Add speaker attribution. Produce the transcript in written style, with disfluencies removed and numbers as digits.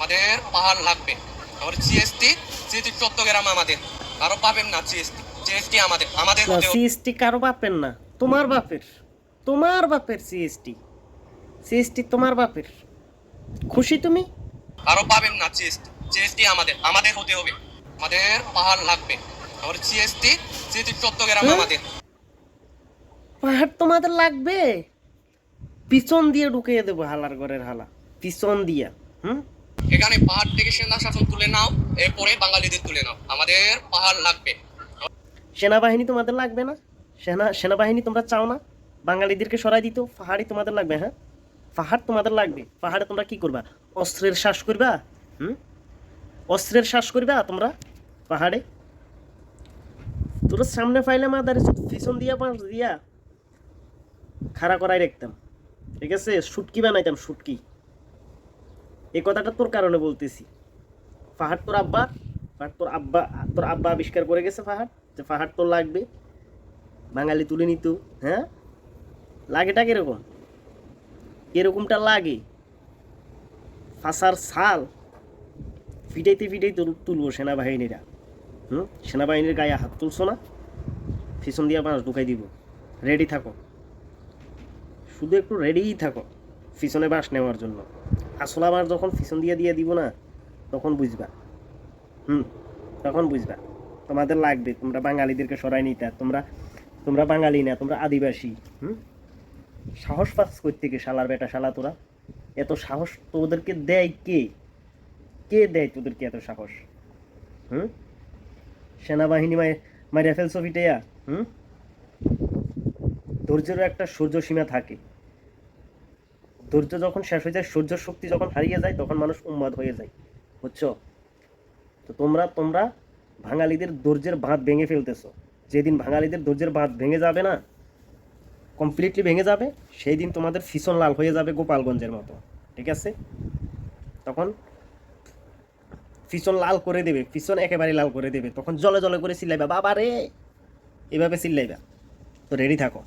Speaker 1: আমাদের পাহাড় লাগবে। আমার জিএসটি জিএসটি চট্টগ্রাম আমাদের, কারো পাবেন না। জিএসটি জিএসটি আমাদের আমাদের
Speaker 2: না,
Speaker 1: হতে হবে।
Speaker 2: সিএসটি কারো বাপের না, তোমার বাপের। তোমার বাপের সিএসটি। সিএসটি তোমার বাপের। খুশি তুমি?
Speaker 1: কারো পাবেন না। জিএসটি জিএসটি আমাদের আমাদের হতে হবে। আমাদের পাহাড় লাগবে। আমার জিএসটি জিএসটি চট্টগ্রাম
Speaker 2: হ্যাঁ,
Speaker 1: আমাদের।
Speaker 2: পাহাড় তোমাদের লাগবে? পিছন দিয়ে ঢুকিয়ে দেবো হালার ঘরের হালা, পিছন দিয়া। হুম।
Speaker 1: এখানে পাহাড় থেকে সেনা শাসন তুলে নাও, এরপরে বাঙালিদের তুলে নাও। আমাদের পাহাড় লাগবে।
Speaker 2: সেনাবাহিনী তোমাদের লাগবে না? সেনাবাহিনী তোমরা চাও না? বাঙালিদেরকে সরাই দিত, পাহাড়ি তোমাদের লাগবে? হ্যাঁ, পাহাড় তোমাদের লাগবে। পাহাড়ে তোমরা কি করবা? অস্ত্রের শ্বাস করবা? হুম, অস্ত্রের শ্বাস করবা তোমরা পাহাড়ে? তোরা সামনে ফাইলে মাদারে পিছন দিয়া পাঁচ দিয়া খাড়া করাই রাখতাম, ঠিক আছে? শুটকি বানাইতাম, শুটকি। এই কথাটা তোর কারণে বলতেছি। পাহাড় তোর আব্বা, তোর আব্বা আবিষ্কার করে গেছে পাহাড়, যে পাহাড় তোর লাগবে, বাঙালি তুলে নিত। হ্যাঁ, লাগেটা কিরকম? এরকমটা লাগে। ফাঁসার ছাল ফিটাইতে ফিটাইতে তুলবো সেনাবাহিনীরা। সেনাবাহিনীর গায়ে হাত তুলছো না, পিছন দিয়ে বাঁশ ঢুকাই দিব। রেডি থাকো, শুধু একটু রেডিই থাকো পিছনে বাঁশ নেওয়ার জন্য। আসলে আমার যখন পিছন দিয়ে দিয়ে দিব না, তখন বুঝবা। হুম, তখন বুঝবা তোমাদের লাগবে। তোমরা বাঙালিদেরকে সরাই নিতে, তোমরা তোমরা বাঙালি না, তোমরা আদিবাসী। হুম, সাহস পাস করতে কে শালার বেটা শালা তোরা? এত সাহস তোদেরকে দেয় কে? কে দেয় তোদেরকে এত সাহস? হুম, সেনাবাহিনী মাইরা ফেলছো ফিটাইয়া। হুম, ধৈর্যেরও একটা সূর্য সীমা থাকে। ধৈর্য যখন শেষ হয়ে যায়, সূর্য শক্তি যখন হারিয়ে যায়, তখন মানুষ উন্মাদ হয়ে যায়, বুঝছো? তো তোমরা তোমরা বাঙালিদের ধৈর্যের বাঁধ ভেঙে ফেলতেছো। যেদিন বাঙালিদের ধৈর্যের বাঁধ ভেঙে যাবে না, কমপ্লিটলি ভেঙে যাবে, সেই দিন তোমাদের ফিসন লাল হয়ে যাবে গোপালগঞ্জের মতো, ঠিক আছে? তখন ফিসন লাল করে দেবে, ফিসন একেবারে লাল করে দেবে, তখন জলে জলে করে চিল্লাইবা বাবা রে, এভাবে চিল্লাইবা। তো রেডি থাকো।